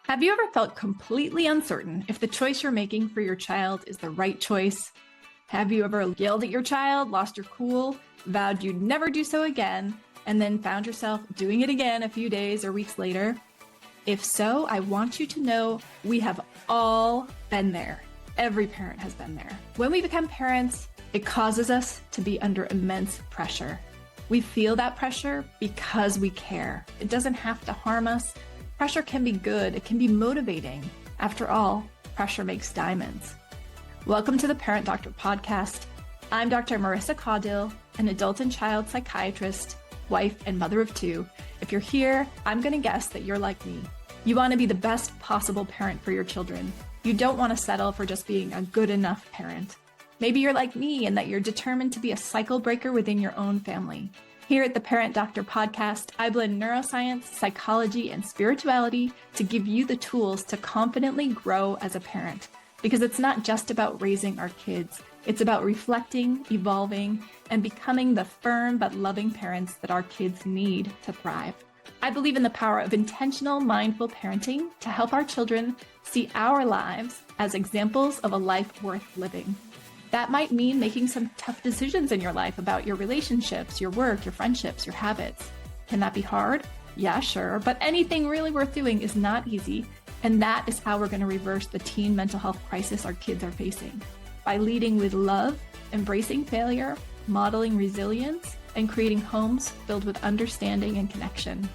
Have you ever felt completely uncertain if the choice you're making for your child is the right choice? Have you ever yelled at your child, lost your cool, vowed you'd never do so again, and then found yourself doing it again a few days or weeks later? If so, I want you to know we have all been there. Every parent has been there. When we become parents, it causes us to be under immense pressure. We feel that pressure because we care. It doesn't have to harm us. Pressure can be good. It can be motivating. After all, pressure makes diamonds. Welcome to the Parent Doctor podcast. I'm Dr. Marissa Caudill, an adult and child psychiatrist, wife, and mother of two. If you're here, I'm going to guess that you're like me. You want to be the best possible parent for your children. You don't want to settle for just being a good enough parent. Maybe you're like me and that you're determined to be a cycle breaker within your own family. Here at the Parent Doctor podcast, I blend neuroscience, psychology, and spirituality to give you the tools to confidently grow as a parent. Because it's not just about raising our kids. It's about reflecting, evolving, and becoming the firm but loving parents that our kids need to thrive. I believe in the power of intentional, mindful parenting to help our children see our lives as examples of a life worth living. That might mean making some tough decisions in your life about your relationships, your work, your friendships, your habits. Can that be hard? Yeah, sure. But anything really worth doing is not easy. And that is how we're going to reverse the teen mental health crisis our kids are facing. By leading with love, embracing failure, modeling resilience, and creating homes filled with understanding and connection.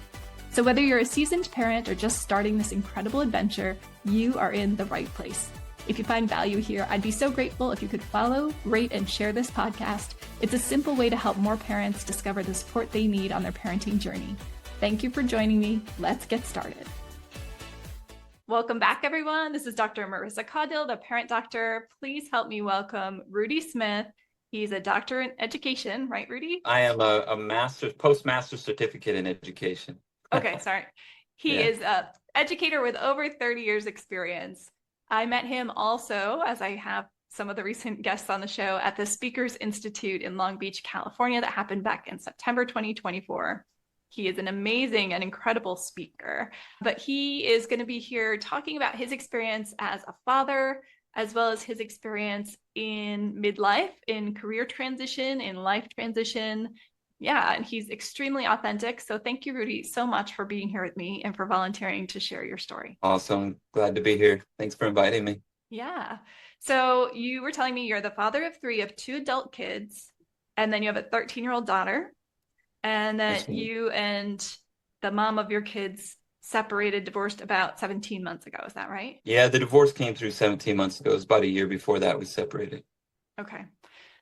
So whether you're a seasoned parent or just starting this incredible adventure, you are in the right place. If you find value here, I'd be so grateful if you could follow, rate, and share this podcast. It's a simple way to help more parents discover the support they need on their parenting journey. Thank you for joining me. Let's get started. Welcome back, everyone. This is Dr. Marissa Caudill, the Parent Doctor. Please help me welcome Rudy Smith. He's a doctor in education, right, Rudy? I am a postmaster certificate in education. Okay, sorry. He is an educator with over 30 years experience. I met him also, as I have some of the recent guests on the show, at the Speakers Institute in Long Beach, California, that happened back in September 2024. He is an amazing and incredible speaker, but he is going to be here talking about his experience as a father, as well as his experience in midlife, in career transition, in life transition. Yeah, and he's extremely authentic. So thank you, Rudy, so much for being here with me and for volunteering to share your story. Awesome. Glad to be here. Thanks for inviting me. Yeah. So you were telling me you're the father of three, of two adult kids, and then you have a 13-year-old daughter, and that you and the mom of your kids separated, divorced about 17 months ago. Is that right? Yeah, the divorce came through 17 months ago. It was about a year before that we separated. Okay.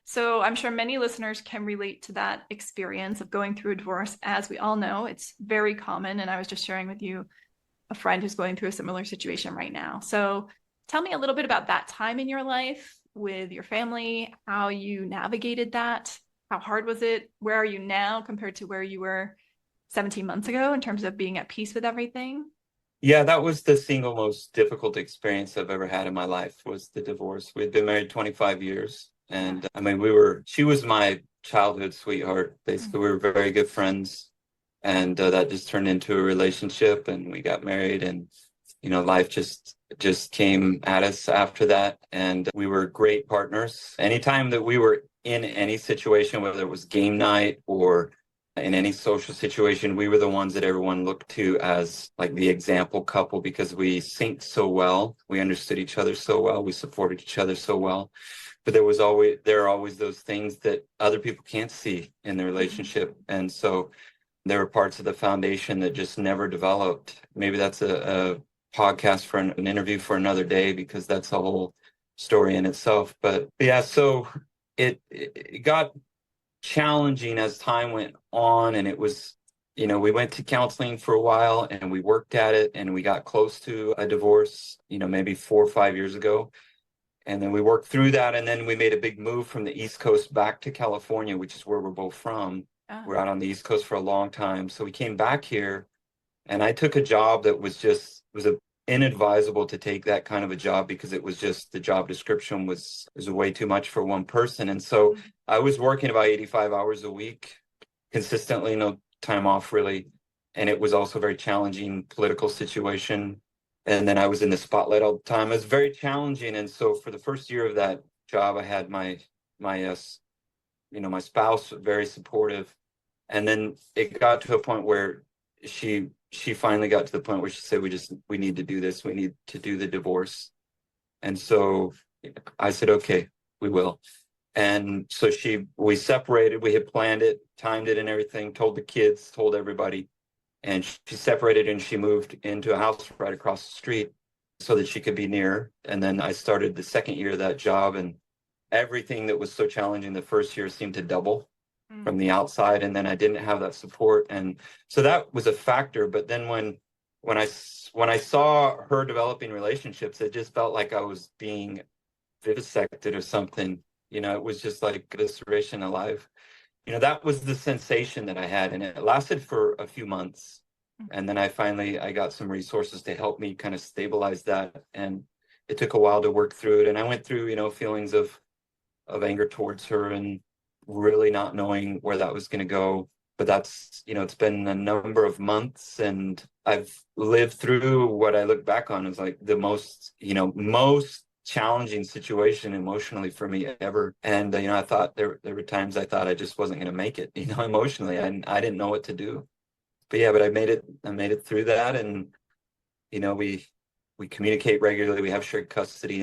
So I'm sure many listeners can relate to that experience of going through a divorce. As we all know, it's very common. And I was just sharing with you a friend who's going through a similar situation right now. So tell me a little bit about that time in your life with your family, how you navigated that. How hard was it? Where are you now compared to where you were 17 months ago in terms of being at peace with everything? Yeah, that was the single most difficult experience I've ever had in my life, was the divorce. We'd been married 25 years. And I mean, she was my childhood sweetheart. Basically, we were very good friends. And that just turned into a relationship, and we got married, and, life just came at us after that. And we were great partners. Anytime that we were in any situation, whether it was game night or in any social situation, we were the ones that everyone looked to as like the example couple, because we synced so well. We understood each other so well. We supported each other so well. But there are always those things that other people can't see in the relationship. And so there were parts of the foundation that just never developed. Maybe that's a podcast for an interview for another day, because that's a whole story in itself. But yeah, so it got challenging as time went on, and it was, we went to counseling for a while, and we worked at it, and we got close to a divorce, maybe 4 or 5 years ago. And then we worked through that, and then we made a big move from the East Coast back to California, which is where we're both from. We're out on the East Coast for a long time. So we came back here, and I took a job that was inadvisable to take that kind of a job, because it was just, the job description was way too much for one person. And so I was working about 85 hours a week consistently, no time off really. And it was also a very challenging political situation And then I was in the spotlight all the time. It was very challenging. And so for the first year of that job, I had my my spouse very supportive. And then it got to a point where she finally got to the point where she said, we need to do this. We need to do the divorce. And so I said, okay, we will. And so we separated, we had planned it, timed it and everything, told the kids, told everybody. And she separated and she moved into a house right across the street so that she could be near. And then I started the second year of that job, and everything that was so challenging the first year seemed to double from the outside. And then I didn't have that support. And so that was a factor. But then when I saw her developing relationships, it just felt like I was being vivisected or something. It was just like evisceration alive. That was the sensation that I had, and it lasted for a few months. And then I got some resources to help me kind of stabilize that. And it took a while to work through it. And I went through, feelings of anger towards her and really not knowing where that was going to go. But that's, it's been a number of months, and I've lived through what I look back on as like the most challenging situation emotionally for me ever. And I thought there were times I thought I just wasn't going to make it, emotionally, and I didn't know what to do. But I made it through that. And we communicate regularly, we have shared custody,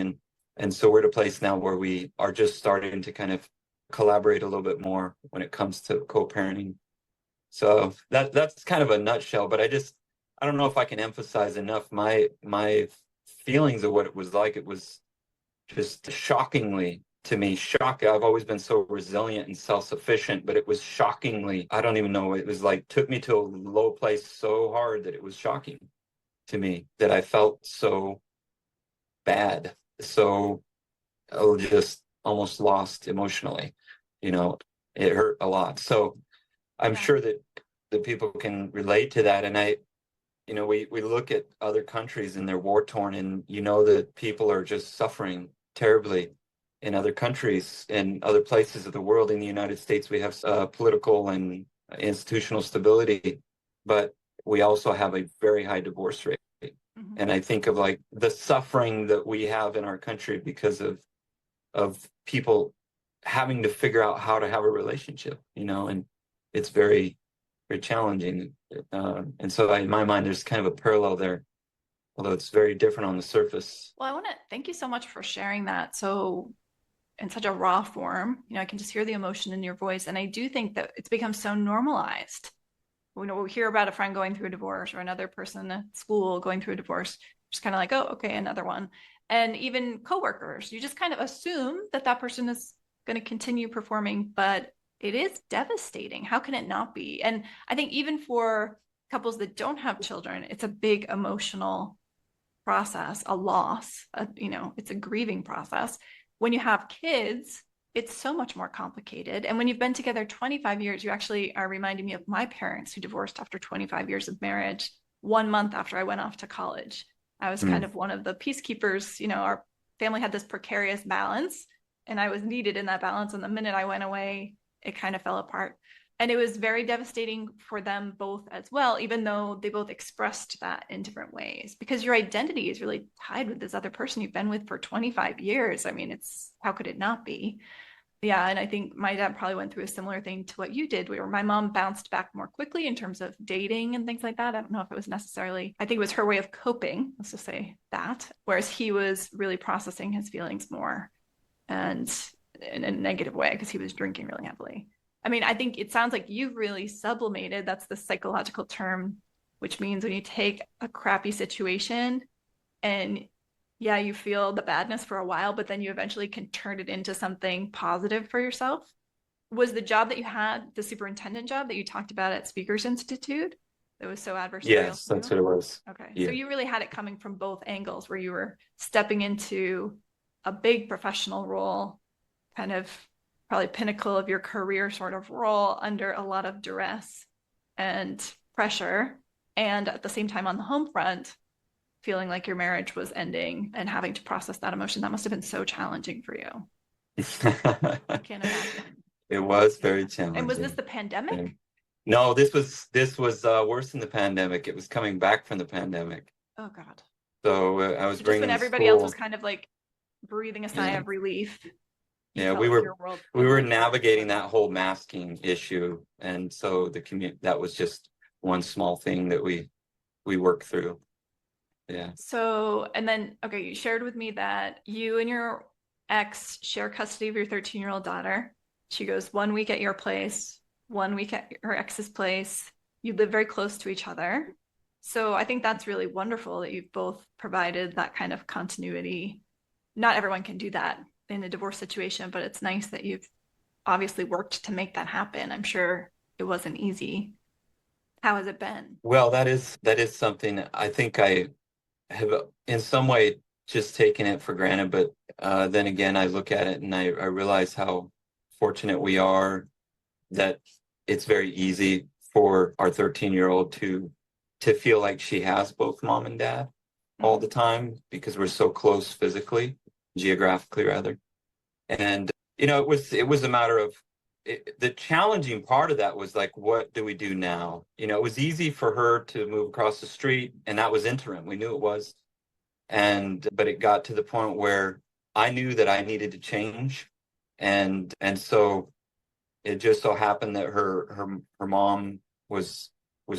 and so we're at a place now where we are just starting to kind of collaborate a little bit more when it comes to co-parenting. So that's kind of a nutshell, but I don't know if I can emphasize enough my feelings of what it was like. It was just shockingly, to me, shocking. I've always been so resilient and self-sufficient, but it was shockingly, I don't even know, it was like, took me to a low place so hard that it was shocking to me that I felt so bad, so just almost lost emotionally. It hurt a lot. So I'm sure that people can relate to that. And we look at other countries and they're war-torn, and that people are just suffering terribly in other countries and other places of the world. In the United States, we have political and institutional stability, but we also have a very high divorce rate. Mm-hmm. And I think of like the suffering that we have in our country because of people having to figure out how to have a relationship, and it's very, very challenging. And so in my mind, there's kind of a parallel there, although it's very different on the surface. Well, I want to thank you so much for sharing that. So in such a raw form, I can just hear the emotion in your voice. And I do think that it's become so normalized. We hear about a friend going through a divorce or another person at school going through a divorce, just kind of like, oh, okay, another one. And even coworkers, you just kind of assume that person is going to continue performing, but it is devastating. How can it not be? And I think even for couples that don't have children, it's a big emotional process, a loss, it's a grieving process. When you have kids, it's so much more complicated. And when you've been together 25 years, you actually are reminding me of my parents who divorced after 25 years of marriage, 1 month after I went off to college. I was kind of one of the peacekeepers. Our family had this precarious balance, and I was needed in that balance. And the minute I went away, it kind of fell apart. And it was very devastating for them both as well, even though they both expressed that in different ways, because your identity is really tied with this other person you've been with for 25 years. I mean, how could it not be? Yeah. And I think my dad probably went through a similar thing to what you did, where my mom bounced back more quickly in terms of dating and things like that. I don't know if it was necessarily, I think it was her way of coping, let's just say that, whereas he was really processing his feelings more, and in a negative way, because he was drinking really heavily. I mean, I think it sounds like you've really sublimated. That's the psychological term, which means when you take a crappy situation and yeah, you feel the badness for a while, but then you eventually can turn it into something positive for yourself. Was the job that you had, the superintendent job that you talked about at Speakers Institute, that was so adversarial? Yes, that's what it was. Okay. Yeah. So you really had it coming from both angles, where you were stepping into a big professional role, kind of probably pinnacle of your career sort of role, under a lot of duress and pressure. And at the same time, on the home front, feeling like your marriage was ending and having to process that emotion. That must have been so challenging for you. I can't imagine. It was very challenging. And was this the pandemic? And no, this was worse than the pandemic. It was coming back from the pandemic. Oh God. So I was Just bringing when the everybody else was school. kind of like breathing a sigh Yeah, of relief, you yeah, felt like your world we were suddenly. navigating that whole masking issue, and so the community, that was just one small thing that we worked through. Yeah. So, and then, okay, you shared with me that you and your ex share custody of your 13-year-old daughter. She goes 1 week at your place, 1 week at her ex's place. You live very close to each other. So I think that's really wonderful that you've both provided that kind of continuity. Not everyone can do that in a divorce situation, but it's nice that you've obviously worked to make that happen. I'm sure it wasn't easy. How has it been? Well, that is something I think I have in some way just taken it for granted, but then again, I look at it and I realize how fortunate we are that it's very easy for our 13-year-old to feel like she has both mom and dad all the time because we're so close physically, geographically rather. And it was a matter of the challenging part of that was like, what do we do now? It was easy for her to move across the street, and that was interim. We knew it was. But it got to the point where I knew that I needed to change. And so it just so happened that her mom was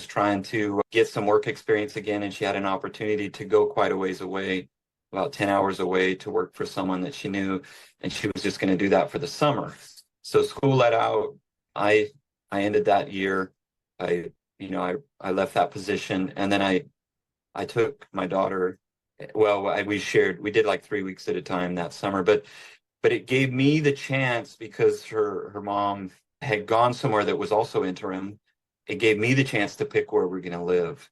trying to get some work experience again, and she had an opportunity to go quite a ways away, about 10 hours away, to work for someone that she knew, and she was just going to do that for the summer. So school let out. I ended that year. I left that position, and then I took my daughter. Well, we did like 3 weeks at a time that summer, but it gave me the chance because her mom had gone somewhere that was also interim. It gave me the chance to pick where we're going to live.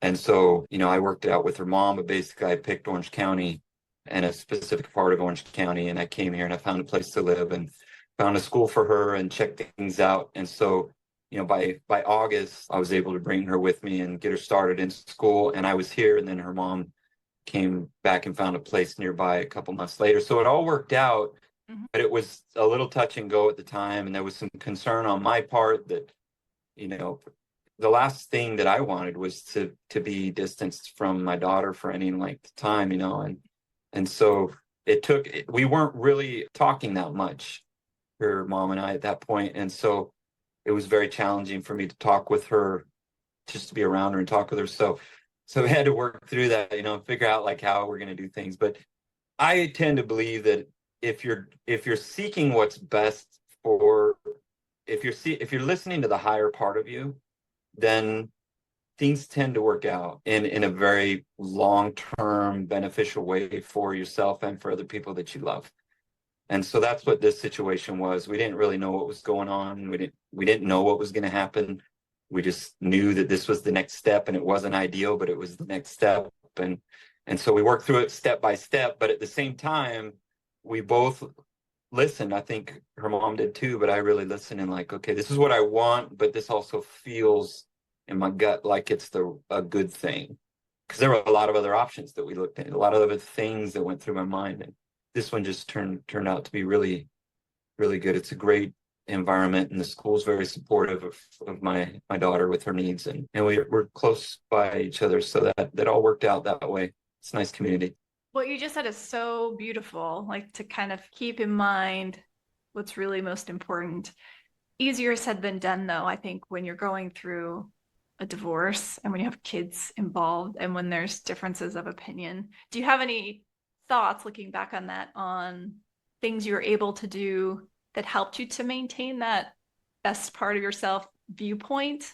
And so, I worked it out with her mom, but basically I picked Orange County and a specific part of Orange County. And I came here and I found a place to live and found a school for her and checked things out. And so, by August, I was able to bring her with me and get her started in school. And I was here, and then her mom came back and found a place nearby a couple months later. So it all worked out, but it was a little touch and go at the time. And there was some concern on my part that, the last thing that I wanted was to be distanced from my daughter for any length of time, and so we weren't really talking that much, her mom and I, at that point. And so it was very challenging for me to talk with her, just to be around her and talk with her. So we had to work through that, figure out like how we're going to do things. But I tend to believe that if you're seeking what's best for, if you're listening to the higher part of you, then things tend to work out in a very long-term beneficial way for yourself and for other people that you love. And so that's what this situation was. We didn't really know what was going on. We didn't know what was going to happen. We just knew that this was the next step, and it wasn't ideal, but it was the next step. And so we worked through it step by step, but at the same time, we both listened. I think her mom did too, but I really listened and like, okay, this is what I want, but this also feels in my gut like it's a good thing. Because there were a lot of other options that we looked at, a lot of other things that went through my mind. And this one just turned out to be really, really good. It's a great environment, and the school's very supportive of my daughter with her needs, and we're close by each other, so that all worked out that way. It's a nice community. What you just said is so beautiful, like to kind of keep in mind what's really most important. Easier said than done, though, I think, when you're going through a divorce and when you have kids involved and when there's differences of opinion. Do you have any thoughts looking back on that, on things you were able to do that helped you to maintain that best part of yourself viewpoint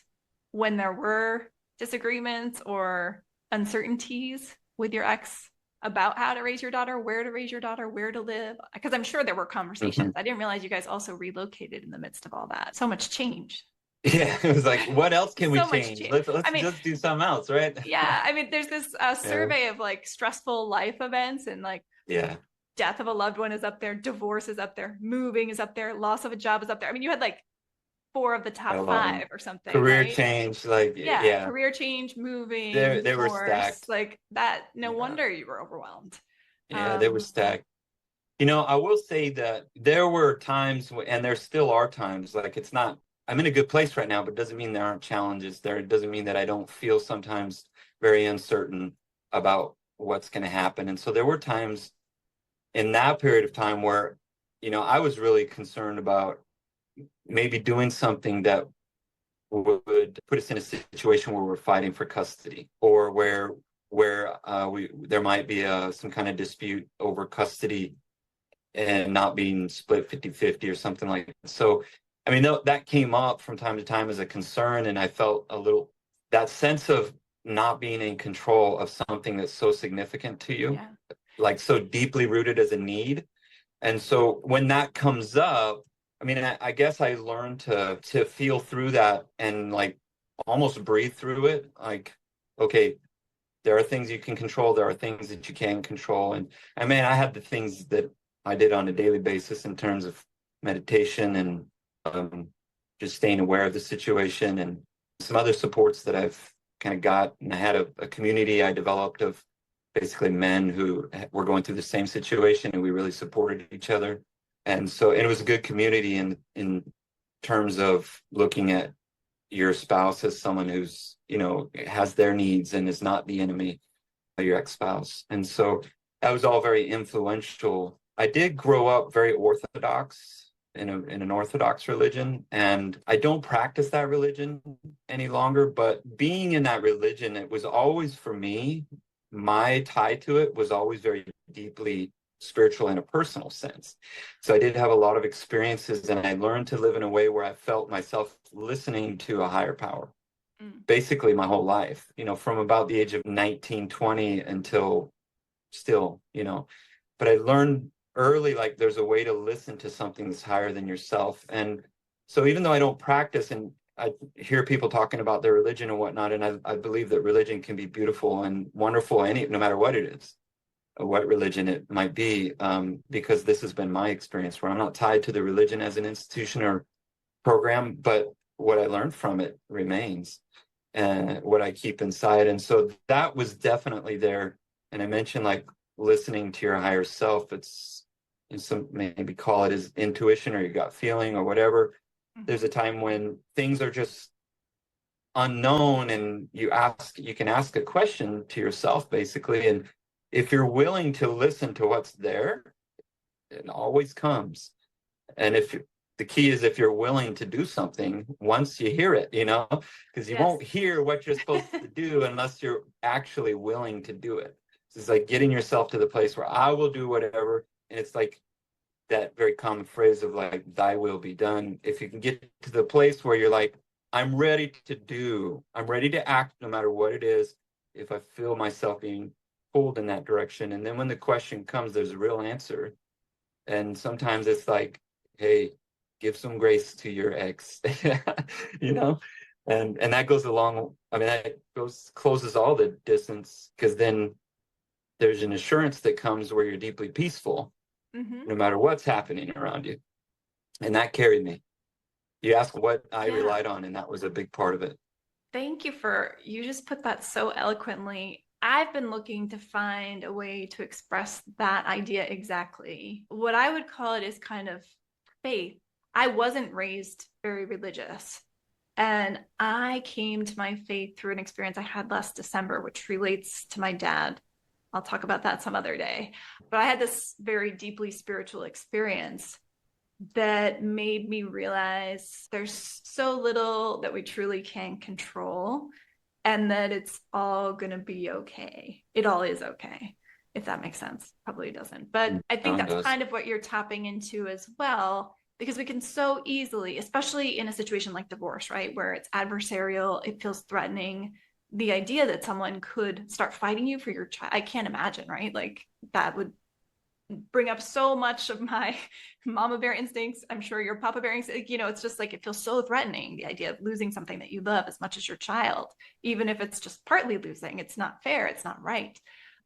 when there were disagreements or uncertainties with your ex about how to raise your daughter, where to raise your daughter, where to live? Because I'm sure there were conversations. I didn't realize you guys also relocated in the midst of all that. So much change. Yeah, it was like, what else can we So much change? change. Let's I mean, just do something else, right? yeah, I mean, there's this Yeah. survey of like stressful life events, and like Yeah. death of a loved one is up there, divorce is up there, moving is up there, loss of a job is up there. I mean, you had like 4 of the top 5 or something. Career right? change, like Yeah, career change, moving, they were divorce, stacked. like that. No Yeah. wonder you were overwhelmed. Yeah, they were stacked. I will say that there were times, and there still are times, like I'm in a good place right now, but it doesn't mean there aren't challenges there. It doesn't mean that I don't feel sometimes very uncertain about what's going to happen. And so there were times in that period of time where, I was really concerned about maybe doing something that would put us in a situation where we're fighting for custody, or where there might be some kind of dispute over custody and not being split 50-50 or something like that. So, I mean, that came up from time to time as a concern, and I felt that sense of not being in control of something that's so significant to you, like so deeply rooted as a need. And so when that comes up, I mean, I guess I learned to feel through that and like almost breathe through it. Like, okay, there are things you can control. There are things that you can't control. And I mean, I had the things that I did on a daily basis in terms of meditation and just staying aware of the situation, and some other supports that I've kind of got. And I had a community I developed of basically men who were going through the same situation, and we really supported each other. And it was a good community in terms of looking at your spouse as someone who's, has their needs and is not the enemy of your ex-spouse. And so that was all very influential. I did grow up very Orthodox in an Orthodox religion, and I don't practice that religion any longer, but being in that religion, it was always, for me, my tie to it was always very deeply spiritual in a personal sense. So I did have a lot of experiences, and I learned to live in a way where I felt myself listening to a higher power, basically my whole life, from about the age of 19, 20 until still, but I learned early, like, there's a way to listen to something that's higher than yourself. And so even though I don't practice, and I hear people talking about their religion and whatnot, and I believe that religion can be beautiful and wonderful, no matter what it is, what religion it might be, because this has been my experience where I'm not tied to the religion as an institution or program, but what I learned from it remains, and what I keep inside. And so that was definitely there. And I mentioned, like, listening to your higher self. It's some maybe call it as intuition or your gut feeling or whatever. There's a time when things are just unknown, and you can ask a question to yourself, basically. And if you're willing to listen to what's there, it always comes. And the key is if you're willing to do something once you hear it, because you won't hear what you're supposed to do unless you're actually willing to do it. It's like getting yourself to the place where I will do whatever. And it's like that very common phrase of like, thy will be done. If you can get to the place where you're like, I'm ready to act no matter what it is, if I feel myself being pulled in that direction. And then when the question comes, there's a real answer. And sometimes it's like, hey, give some grace to your ex, and that goes along. I mean, that closes all the distance, because then there's an assurance that comes where you're deeply peaceful, no matter what's happening around you. And that carried me. You asked what I relied on, and that was a big part of it. Thank you you just put that so eloquently. I've been looking to find a way to express that idea exactly. What I would call it is kind of faith. I wasn't raised very religious, and I came to my faith through an experience I had last December, which relates to my dad. I'll talk about that some other day. But I had this very deeply spiritual experience that made me realize there's so little that we truly can control, and that it's all going to be okay. It all is okay, if that makes sense. Probably doesn't. But I think that's kind of what you're tapping into as well, because we can so easily, especially in a situation like divorce, right, where it's adversarial, it feels threatening. The idea that someone could start fighting you for your child, I can't imagine, right? Like, that would bring up so much of my mama bear instincts. I'm sure your papa bear instincts, it's just like, it feels so threatening, the idea of losing something that you love as much as your child, even if it's just partly losing. It's not fair. It's not right.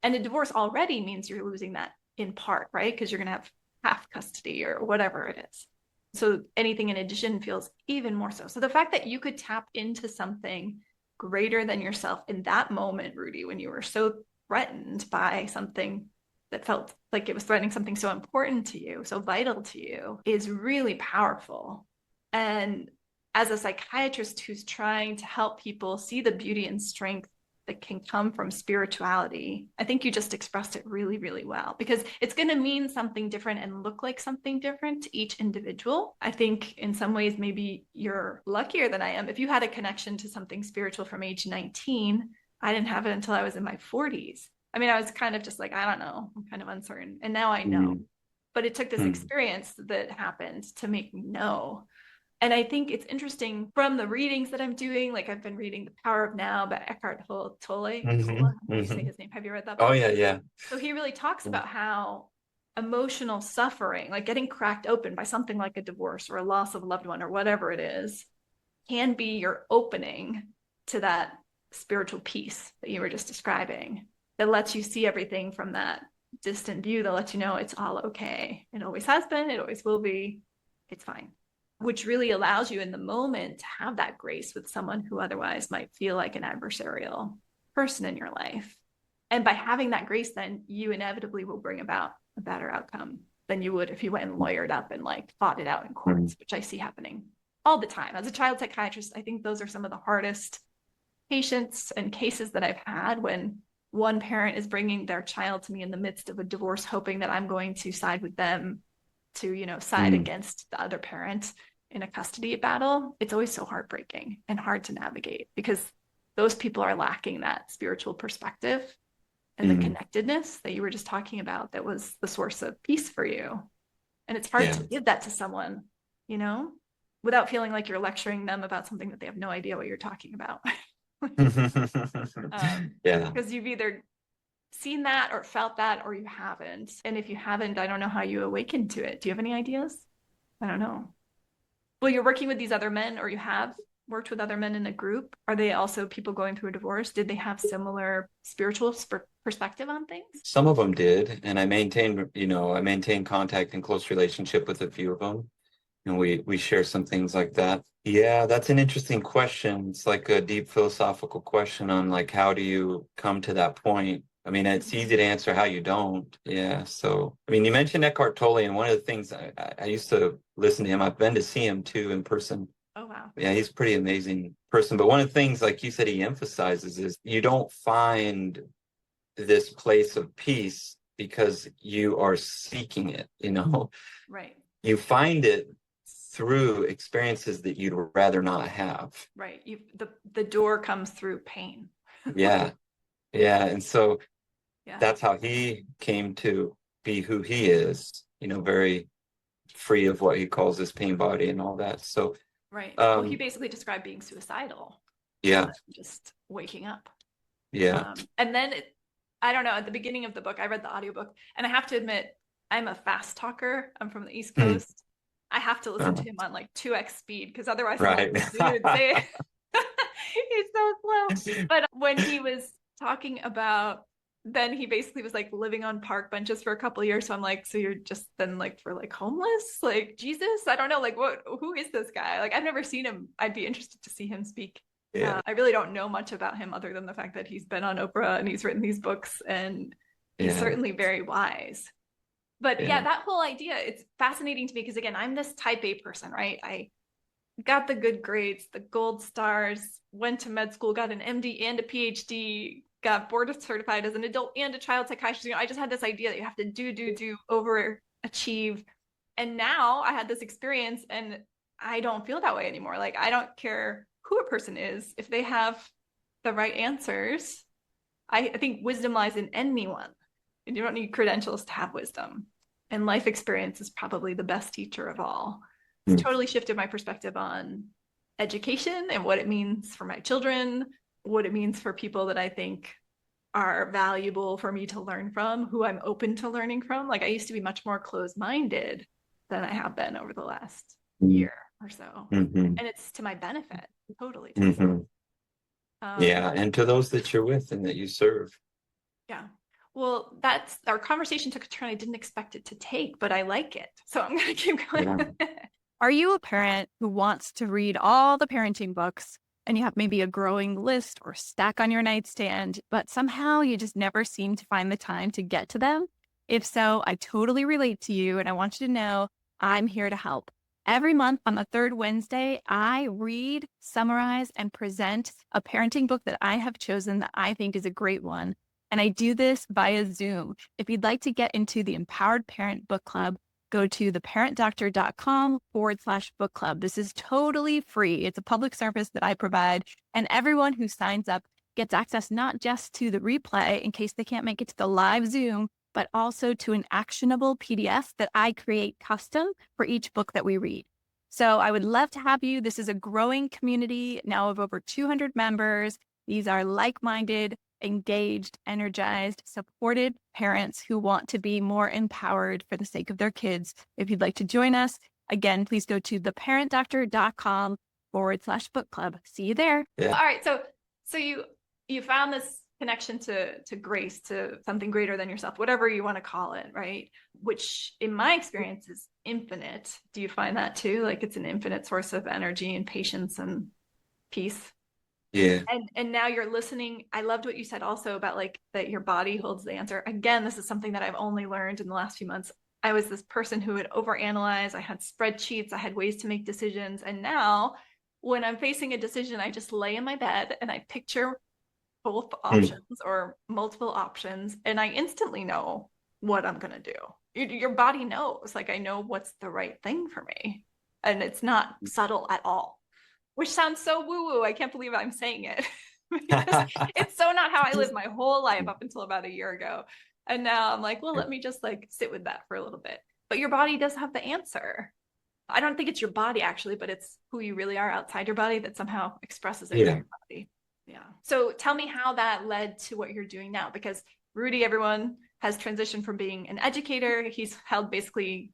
And a divorce already means you're losing that in part, right? Because you're going to have half custody or whatever it is. So anything in addition feels even more so. So the fact that you could tap into something greater than yourself in that moment, Rudy, when you were so threatened by something that felt like it was threatening something so important to you, so vital to you, is really powerful. And as a psychiatrist who's trying to help people see the beauty and strength that can come from spirituality. I think you just expressed it really, really well, because it's going to mean something different and look like something different to each individual. I think in some ways, maybe you're luckier than I am. If you had a connection to something spiritual from age 19, I didn't have it until I was in my 40s. I mean, I was kind of just like, I don't know, I'm kind of uncertain. And now I know. But it took this experience that happened to make me know. And I think it's interesting from the readings that I'm doing. Like I've been reading The Power of Now by Eckhart Tolle. How do you say his name? Have you read that book? Oh, yeah. So he really talks about how emotional suffering, like getting cracked open by something like a divorce or a loss of a loved one or whatever it is, can be your opening to that spiritual peace that you were just describing, that lets you see everything from that distant view, that lets you know it's all okay. It always has been, it always will be, it's fine. Which really allows you in the moment to have that grace with someone who otherwise might feel like an adversarial person in your life. And by having that grace, then you inevitably will bring about a better outcome than you would if you went and lawyered up and like fought it out in courts, which I see happening all the time. As a child psychiatrist, I think those are some of the hardest patients and cases that I've had, when one parent is bringing their child to me in the midst of a divorce, hoping that I'm going to side with them to, you know, side against the other parent in a custody battle. It's always so heartbreaking and hard to navigate, because those people are lacking that spiritual perspective and the connectedness that you were just talking about, that was the source of peace for you. And it's hard to give that to someone, you know, without feeling like you're lecturing them about something that they have no idea what you're talking about. Because you've either seen that or felt that, or you haven't. And if you haven't, I don't know how you awaken to it. Do you have any ideas? I don't know. Well, you're working with these other men, or you have worked with other men in a group. Are they also people going through a divorce? Did they have similar spiritual perspective on things? Some of them did. And I maintained contact and close relationship with a few of them. And we share some things like that. Yeah, that's an interesting question. It's like a deep philosophical question on like, how do you come to that point? I mean, it's easy to answer how you don't. Yeah. So, I mean, you mentioned Eckhart Tolle, and one of the things I used to listen to him. I've been to see him too in person. Oh, wow. Yeah, he's a pretty amazing person. But one of the things, like you said, he emphasizes is you don't find this place of peace because you are seeking it, you know? Right. You find it through experiences that you'd rather not have. Right. The door comes through pain. Yeah. And so that's how he came to be who he is, you know, very free of what he calls his pain body and all that. So, right. Well, he basically described being suicidal. Yeah. Just waking up. Yeah. And then I don't know, at the beginning of the book, I read the audiobook, and I have to admit, I'm a fast talker. I'm from the East Coast. I have to listen to him on like 2x speed, because otherwise I'm like, dude, say it. He's so slow. But when he was talking about, then he basically was like living on park benches for a couple of years. So I'm like, so you're just then like for like homeless, like Jesus? I don't know, like who is this guy? Like I've never seen him. I'd be interested to see him speak. Yeah. I really don't know much about him other than the fact that he's been on Oprah and he's written these books, and he's certainly very wise. But yeah, that whole idea, it's fascinating to me, because again, I'm this type A person, right? I got the good grades, the gold stars, went to med school, got an MD and a PhD, got board certified as an adult and a child psychiatrist. You know, I just had this idea that you have to do, overachieve. And now I had this experience, and I don't feel that way anymore. Like, I don't care who a person is. If they have the right answers, I think wisdom lies in anyone. And you don't need credentials to have wisdom. And life experience is probably the best teacher of all. It's totally shifted my perspective on education and what it means for my children, what it means for people that I think are valuable for me to learn from, who I'm open to learning from. Like I used to be much more closed-minded than I have been over the last year or so. And it's to my benefit, totally. Yeah, and to those that you're with and that you serve. Yeah. Well, that's our conversation took a turn I didn't expect it to take, but I like it. So I'm going to keep going. Yeah. Are you a parent who wants to read all the parenting books, and you have maybe a growing list or stack on your nightstand, but somehow you just never seem to find the time to get to them? If so, I totally relate to you, and I want you to know I'm here to help. Every month on the third Wednesday, I read, summarize, and present a parenting book that I have chosen that I think is a great one. And I do this via Zoom. If you'd like to get into the Empowered Parent Book Club, go to theparentdoctor.com/book club. This is totally free. It's a public service that I provide. And everyone who signs up gets access not just to the replay in case they can't make it to the live Zoom, but also to an actionable PDF that I create custom for each book that we read. So I would love to have you. This is a growing community now of over 200 members. These are like-minded, engaged, energized, supported parents who want to be more empowered for the sake of their kids. If you'd like to join us, again, please go to theparentdoctor.com/book club. See you there. Yeah. All right. So you found this connection to grace, to something greater than yourself, whatever you want to call it, right? Which in my experience is infinite. Do you find that too? Like it's an infinite source of energy and patience and peace. Yeah. And now you're listening. I loved what you said also about like that your body holds the answer. Again, this is something that I've only learned in the last few months. I was this person who would overanalyze. I had spreadsheets. I had ways to make decisions. And now when I'm facing a decision, I just lay in my bed and I picture both options or multiple options, and I instantly know what I'm going to do. Your body knows, like I know what's the right thing for me. And it's not subtle at all, which sounds so woo-woo. I can't believe I'm saying it. Because it's so not how I lived my whole life up until about a year ago. And now I'm like, well, let me just like sit with that for a little bit. But your body does have the answer. I don't think it's your body actually, but it's who you really are outside your body that somehow expresses it in your body. Yeah. So tell me how that led to what you're doing now, because Rudy, everyone has transitioned from being an educator. He's held basically,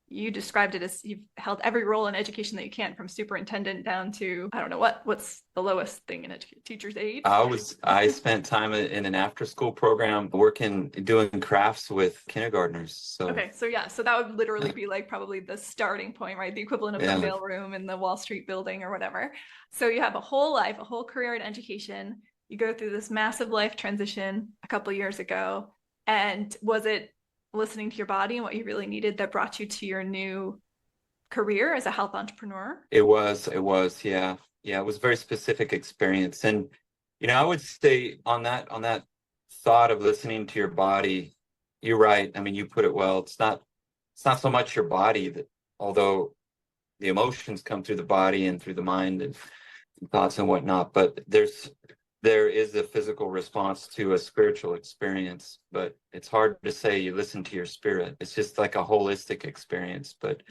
you described it as you've held every role in education that you can, from superintendent down to, I don't know, what's the lowest thing in education, teacher's aide? I spent time in an after school program doing crafts with kindergartners. So okay, so yeah, so that would literally be like probably the starting point, right? The equivalent of the mailroom in the Wall Street building or whatever. So you have a whole life, a whole career in education. You go through this massive life transition a couple of years ago. And was it listening to your body and what you really needed that brought you to your new career as a health entrepreneur? It was, yeah. Yeah, it was a very specific experience. And, I would say on that thought of listening to your body, you're right. I mean, you put it well. It's not so much your body, that although the emotions come through the body and through the mind and thoughts and whatnot, but there is a physical response to a spiritual experience. But it's hard to say you listen to your spirit. It's just like a holistic experience. But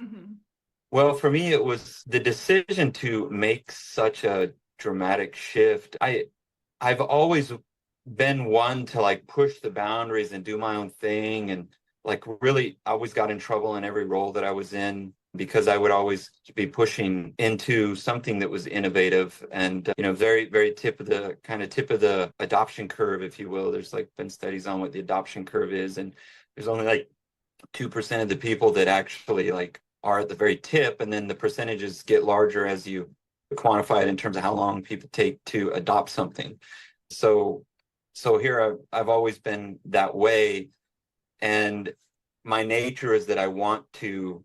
well, for me, it was the decision to make such a dramatic shift. I've always been one to like push the boundaries and do my own thing, and like really always got in trouble in every role that I was in, because I would always be pushing into something that was innovative and, very, very tip of the adoption curve, if you will. There's like been studies on what the adoption curve is, and there's only like 2% of the people that actually like are at the very tip, and then the percentages get larger as you quantify it in terms of how long people take to adopt something. So here I've always been that way, and my nature is that I want to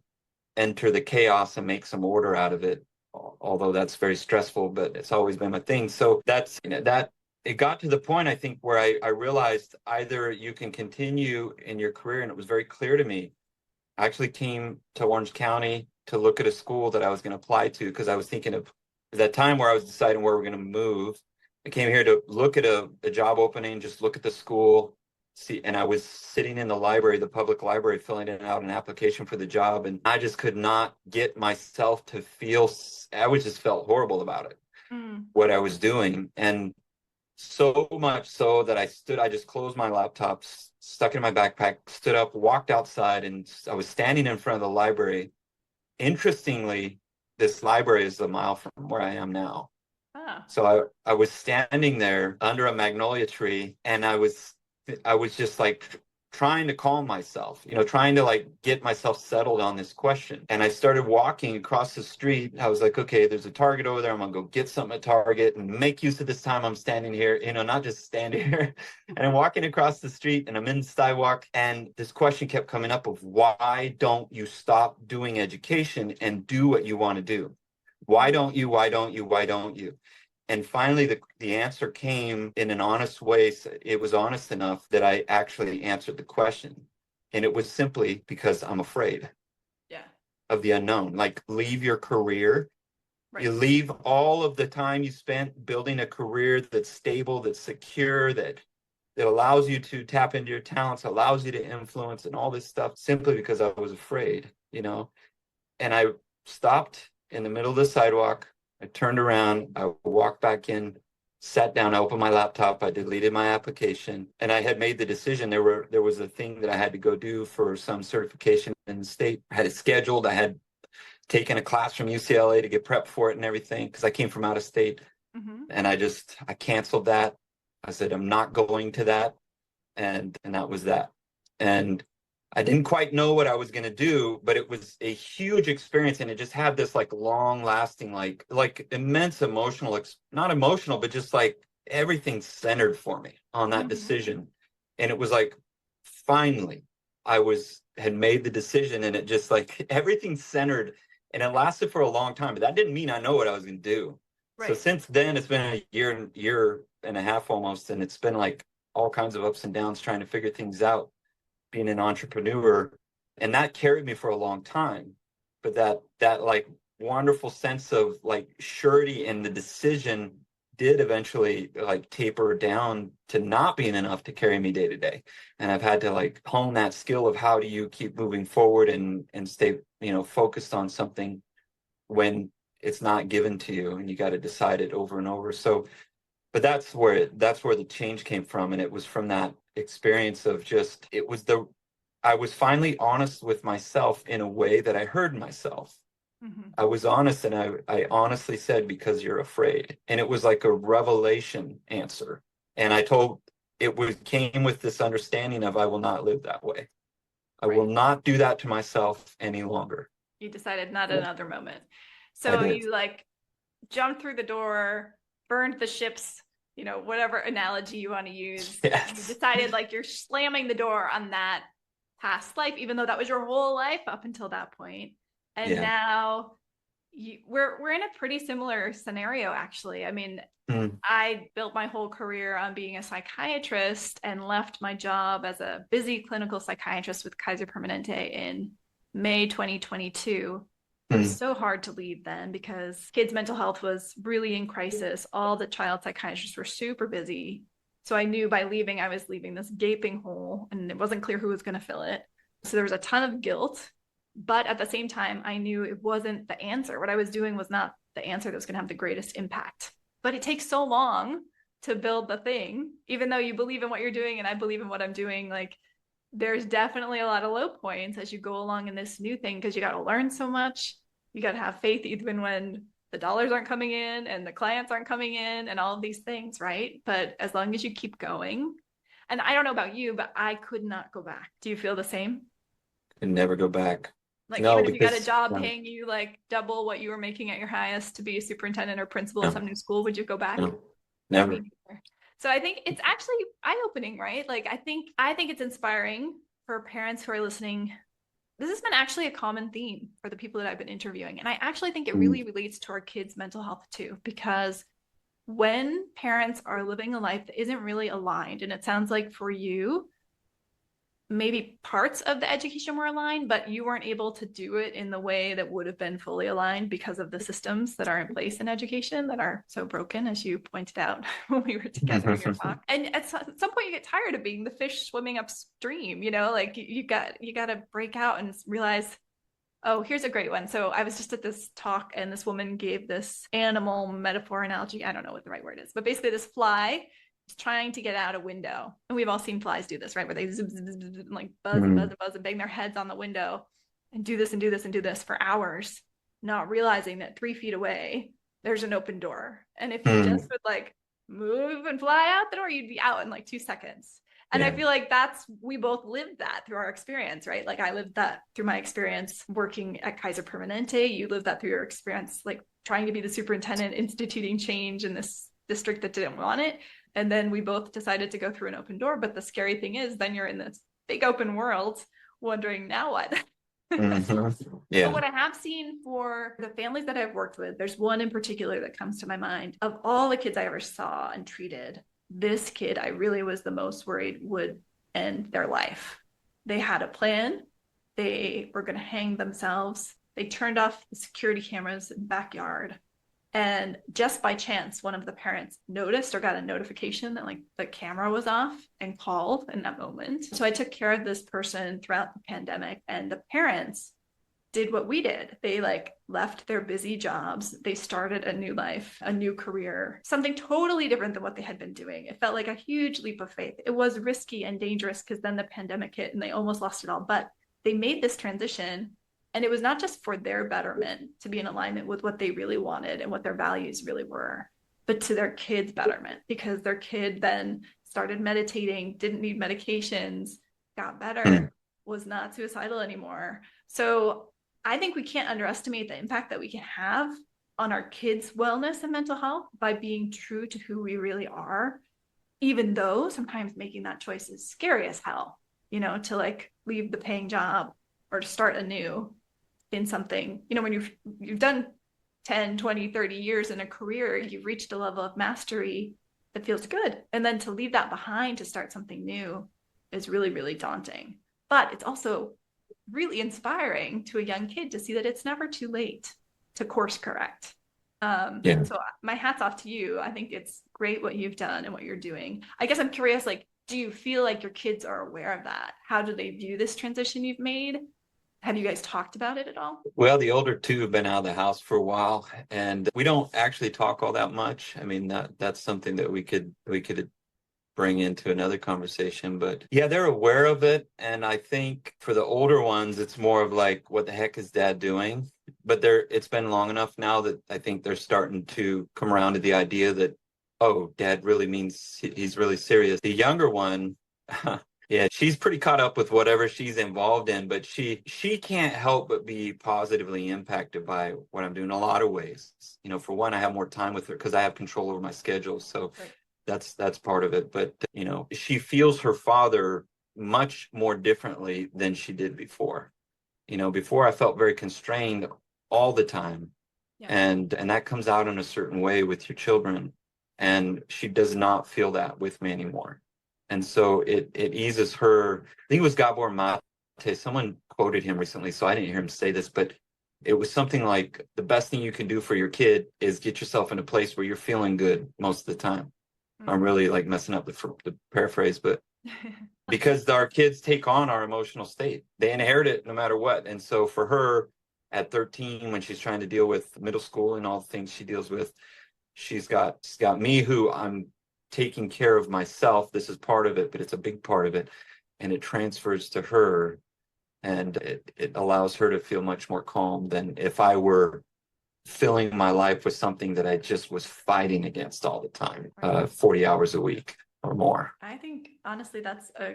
enter the chaos and make some order out of it, although that's very stressful, but it's always been my thing. So that's, that it got to the point, I think, where I realized either you can continue in your career, and it was very clear to me. I actually came to Orange County to look at a school that I was going to apply to, because I was thinking of that time where I was deciding where we're going to move. I came here to look at a job opening, just look at the school, see, and I was sitting in the library, the public library, filling out an application for the job, and I just could not get myself to feel, I just felt horrible about it, what I was doing. And so much so that I just closed my laptop, stuck it in my backpack, stood up, walked outside, and I was standing in front of the library. Interestingly, this library is a mile from where I am now. So I was standing there under a magnolia tree, and I was just like trying to calm myself, trying to like get myself settled on this question. And I started walking across the street. I was like, okay, there's a Target over there. I'm gonna go get something at Target and make use of this time I'm standing here, not just stand here. And I'm walking across the street and I'm in the sidewalk. And this question kept coming up of, why don't you stop doing education and do what you want to do? Why don't you? Why don't you? Why don't you? And finally, the answer came in an honest way. It was honest enough that I actually answered the question. And it was simply because I'm afraid of the unknown. Like, leave your career. Right. You leave all of the time you spent building a career that's stable, that's secure, that allows you to tap into your talents, allows you to influence and all this stuff, simply because I was afraid, And I stopped in the middle of the sidewalk. I turned around, I walked back in, sat down, I opened my laptop, I deleted my application, and I had made the decision. There was a thing that I had to go do for some certification in the state. I had it scheduled. I had taken a class from UCLA to get prepped for it and everything, because I came from out of state. And I canceled that. I said, I'm not going to that. And that was that. And I didn't quite know what I was going to do, but it was a huge experience. And it just had this like long lasting, like immense emotional, not emotional, but just like everything centered for me on that decision. And it was like, finally, had made the decision, and it just like everything centered, and it lasted for a long time, but that didn't mean I know what I was going to do. Right. So since then, it's been a year and a half almost. And it's been like all kinds of ups and downs trying to figure things out, being an entrepreneur, and that carried me for a long time. But that like wonderful sense of like surety in the decision did eventually like taper down to not being enough to carry me day to day. And I've had to like hone that skill of how do you keep moving forward and stay, focused on something when it's not given to you, and you got to decide it over and over. So, but that's where the change came from. And it was from that experience of just, I was finally honest with myself in a way that I heard myself. I was honest, and I honestly said, because you're afraid. And it was like a revelation answer. And came with this understanding of, I will not live that way. I will not do that to myself any longer. You decided not another moment. So you like jumped through the door, burned the ships, whatever analogy you want to use. Yes. You decided like you're slamming the door on that past life, even though that was your whole life up until that point. And now we're in a pretty similar scenario, actually. I mean, I built my whole career on being a psychiatrist and left my job as a busy clinical psychiatrist with Kaiser Permanente in May 2022. It was so hard to leave then because kids' mental health was really in crisis. All the child psychiatrists were super busy. So I knew by leaving, I was leaving this gaping hole, and it wasn't clear who was going to fill it. So there was a ton of guilt. But at the same time, I knew it wasn't the answer. What I was doing was not the answer that was going to have the greatest impact. But it takes so long to build the thing, even though you believe in what you're doing and I believe in what I'm doing. Like, there's definitely a lot of low points as you go along in this new thing, because you got to learn so much. You got to have faith even when the dollars aren't coming in and the clients aren't coming in and all of these things, right? But as long as you keep going, and I don't know about you, but I could not go back. Do you feel the same? And never go back. Like, no, even if you got a job paying you like double what you were making at your highest to be a superintendent or principal at some new school, would you go back? No, never. So I think it's actually eye-opening, right? Like, I think it's inspiring for parents who are listening. This has been actually a common theme for the people that I've been interviewing. And I actually think it really relates to our kids' mental health too, because when parents are living a life that isn't really aligned, and it sounds like for you, maybe parts of the education were aligned, but you weren't able to do it in the way that would have been fully aligned because of the systems that are in place in education that are so broken, as you pointed out when we were together in your talk. And at some point you get tired of being the fish swimming upstream, like you got to break out and realize, oh, here's a great one. So I was just at this talk and this woman gave this animal metaphor analogy. I don't know what the right word is, but basically this fly trying to get out a window. And we've all seen flies do this, right? Where they zip, zip, zip, zip, and like buzz and buzz and buzz and bang their heads on the window and do this and do this and do this for hours, not realizing that 3 feet away, there's an open door. And if you just would like move and fly out the door, you'd be out in like 2 seconds. And I Yeah. feel like we both lived that through our experience, right? Like I lived that through my experience working at Kaiser Permanente. You lived that through your experience, like trying to be the superintendent, instituting change in this district that didn't want it. And then we both decided to go through an open door. But the scary thing is then you're in this big open world wondering now what? Mm-hmm. Yeah. But what I have seen for the families that I've worked with, there's one in particular that comes to my mind. Of all the kids I ever saw and treated, this kid I really was the most worried would end their life. They had a plan. They were going to hang themselves. They turned off the security cameras in the backyard. And just by chance, one of the parents noticed or got a notification that like the camera was off and called in that moment. So I took care of this person throughout the pandemic, and the parents did what we did. They like left their busy jobs. They started a new life, a new career, something totally different than what they had been doing. It felt like a huge leap of faith. It was risky and dangerous because then the pandemic hit and they almost lost it all. But they made this transition. And it was not just for their betterment to be in alignment with what they really wanted and what their values really were, but to their kids' betterment, because their kid then started meditating, didn't need medications, got better, was not suicidal anymore. So I think we can't underestimate the impact that we can have on our kids' wellness and mental health by being true to who we really are, even though sometimes making that choice is scary as hell, to like leave the paying job or to start anew in something, when you've done 10, 20, 30 years in a career, you've reached a level of mastery that feels good. And then to leave that behind to start something new is really, really daunting. But it's also really inspiring to a young kid to see that it's never too late to course correct. So my hat's off to you. I think it's great what you've done and what you're doing. I guess I'm curious, like, do you feel like your kids are aware of that? How do they view this transition you've made? Have you guys talked about it at all? Well, the older two have been out of the house for a while, and we don't actually talk all that much. I mean, that's something that we could bring into another conversation. But yeah, they're aware of it. And I think for the older ones, it's more of like, what the heck is dad doing? But it's been long enough now that I think they're starting to come around to the idea that, oh, dad really means he's really serious. The younger one, yeah, she's pretty caught up with whatever she's involved in, but she can't help but be positively impacted by what I'm doing in a lot of ways. For one, I have more time with her because I have control over my schedule. So Right. that's part of it. But, she feels her father much more differently than she did before. Before I felt very constrained all the time. Yeah. And that comes out in a certain way with your children. And she does not feel that with me anymore. And so it eases her. I think it was Gabor Mate. Someone quoted him recently, so I didn't hear him say this, but it was something like, the best thing you can do for your kid is get yourself in a place where you're feeling good most of the time. Mm-hmm. I'm really like messing up the paraphrase, but because our kids take on our emotional state, they inherit it no matter what. And so for her at 13, when she's trying to deal with middle school and all the things she deals with, she's got me, who I'm taking care of myself. This is part of it, but it's a big part of it. And it transfers to her, and it allows her to feel much more calm than if I were filling my life with something that I just was fighting against all the time, 40 hours a week or more. I think, honestly, that's a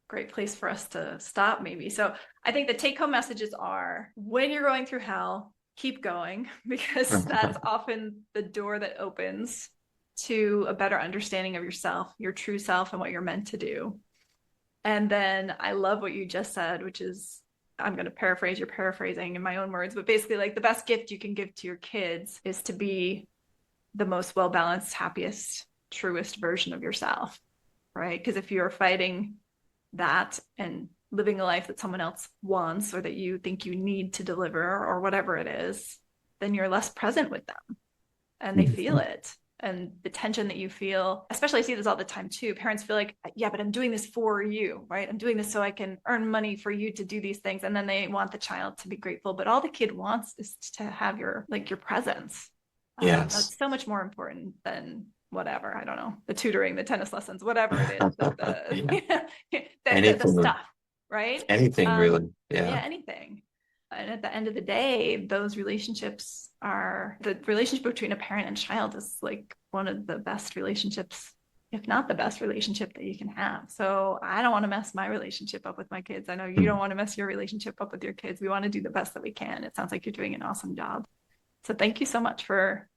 great place for us to stop, maybe. So I think the take-home messages are, when you're going through hell, keep going, because that's often the door that opens to a better understanding of yourself, your true self, and what you're meant to do. And then I love what you just said, which is, I'm going to paraphrase, you're paraphrasing in my own words, but basically, like, the best gift you can give to your kids is to be the most well-balanced, happiest, truest version of yourself, right? Because if you're fighting that and living a life that someone else wants or that you think you need to deliver or whatever it is, then you're less present with them and they feel it. And the tension that you feel, especially I see this all the time too. Parents feel like, yeah, but I'm doing this for you, right? I'm doing this so I can earn money for you to do these things. And then they want the child to be grateful. But all the kid wants is to have your presence. Yes. That's so much more important than whatever, I don't know, the tutoring, the tennis lessons, whatever it is, the stuff, right? Anything really. Yeah, anything. And at the end of the day, those relationships the relationship between a parent and child is like one of the best relationships if not the best relationship that you can have. So I don't want to mess my relationship up with my kids. I know you don't want to mess your relationship up with your kids. We want to do the best that we can. It sounds like you're doing an awesome job. So thank you so much for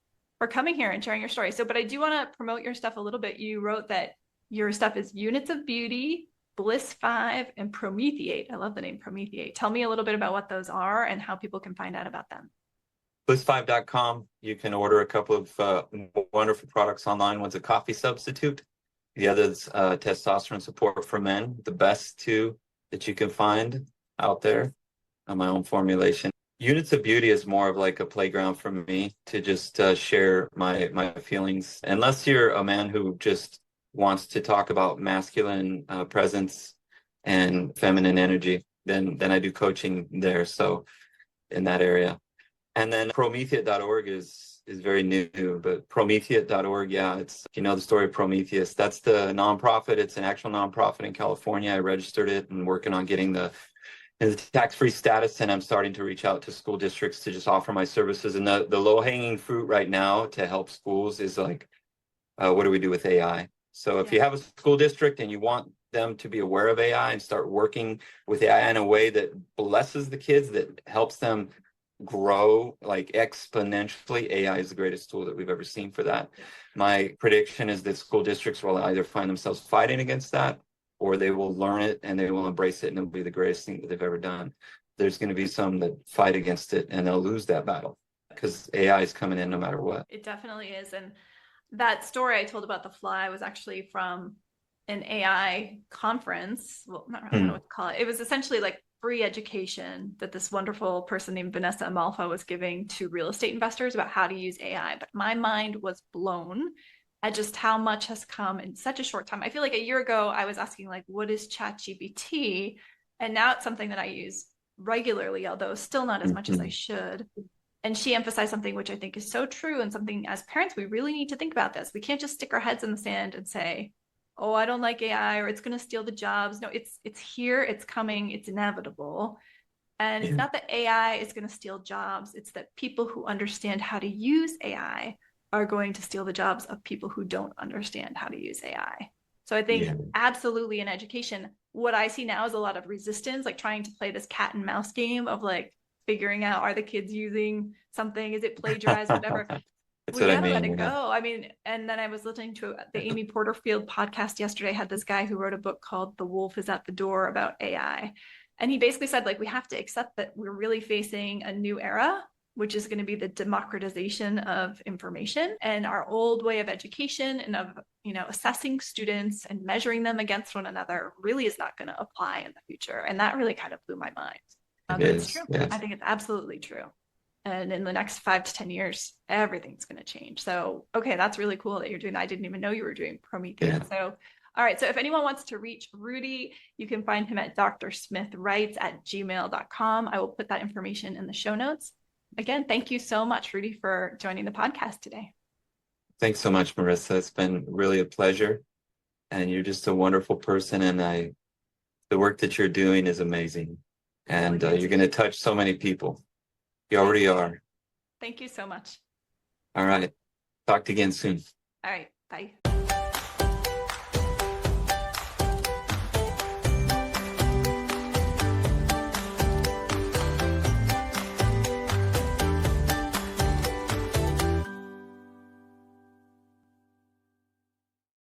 coming here and sharing your story. So, but I do want to promote your stuff a little bit. You wrote that your stuff is Units of Beauty, Bliss 5, and Prometheate. I love the name Prometheate. Tell me a little bit about what those are and how people can find out about them. Bliss5.com. You can order a couple of wonderful products online. One's a coffee substitute. The other's testosterone support for men. The best two that you can find out there on my own formulation. Units of Beauty is more of like a playground for me to just share my feelings. Unless you're a man who just wants to talk about masculine presence and feminine energy, then I do coaching there. So in that area. And then Prometheate.org is very new, but Prometheate.org, yeah, it's, you know, the story of Prometheus. That's the nonprofit. It's an actual nonprofit in California. I registered it and working on getting the tax-free status, and I'm starting to reach out to school districts to just offer my services. And the low-hanging fruit right now to help schools is like, what do we do with AI? So if you have a school district and you want them to be aware of AI and start working with AI in a way that blesses the kids, that helps them grow like exponentially, AI is the greatest tool that we've ever seen for that. My prediction is that school districts will either find themselves fighting against that, or they will learn it and they will embrace it, and it'll be the greatest thing that they've ever done. There's going to be some that fight against it and they'll lose that battle because AI is coming in no matter what. It definitely is. And that story I told about the fly was actually from an AI conference. Well, I don't know what to call it. It was essentially like free education that this wonderful person named Vanessa Amalfa was giving to real estate investors about how to use AI. But my mind was blown at just how much has come in such a short time. I feel like a year ago, I was asking like, what is ChatGPT? And now it's something that I use regularly, although still not as much as I should. And she emphasized something which I think is so true, and something as parents, we really need to think about this. We can't just stick our heads in the sand and say, oh, I don't like AI, or it's going to steal the jobs. No, it's here, it's coming, it's inevitable. And it's not that AI is going to steal jobs. It's that people who understand how to use AI are going to steal the jobs of people who don't understand how to use AI. So I think absolutely in education, what I see now is a lot of resistance, like trying to play this cat and mouse game of like figuring out, are the kids using something? Is it plagiarized, whatever? That's we what gotta I mean. let it go. I mean, and then I was listening to the Amy Porterfield podcast yesterday. Had this guy who wrote a book called The Wolf is at the Door about AI. And he basically said, like, we have to accept that we're really facing a new era, which is going to be the democratization of information. And our old way of education and of, you know, assessing students and measuring them against one another really is not going to apply in the future. And that really kind of blew my mind. It's true. Yes. I think it's absolutely true. And in the next 5 to 10 years, everything's going to change. So, okay, that's really cool that you're doing that. I didn't even know you were doing Prometheus. Yeah. So, all right. So if anyone wants to reach Rudy, you can find him at drsmithwrites@gmail.com. I will put that information in the show notes. Again, thank you so much, Rudy, for joining the podcast today. Thanks so much, Marissa. It's been really a pleasure. And you're just a wonderful person. And the work that you're doing is amazing. And you're going to touch so many people. You already are. Thank you so much. All right. Talk to you again soon. All right. Bye.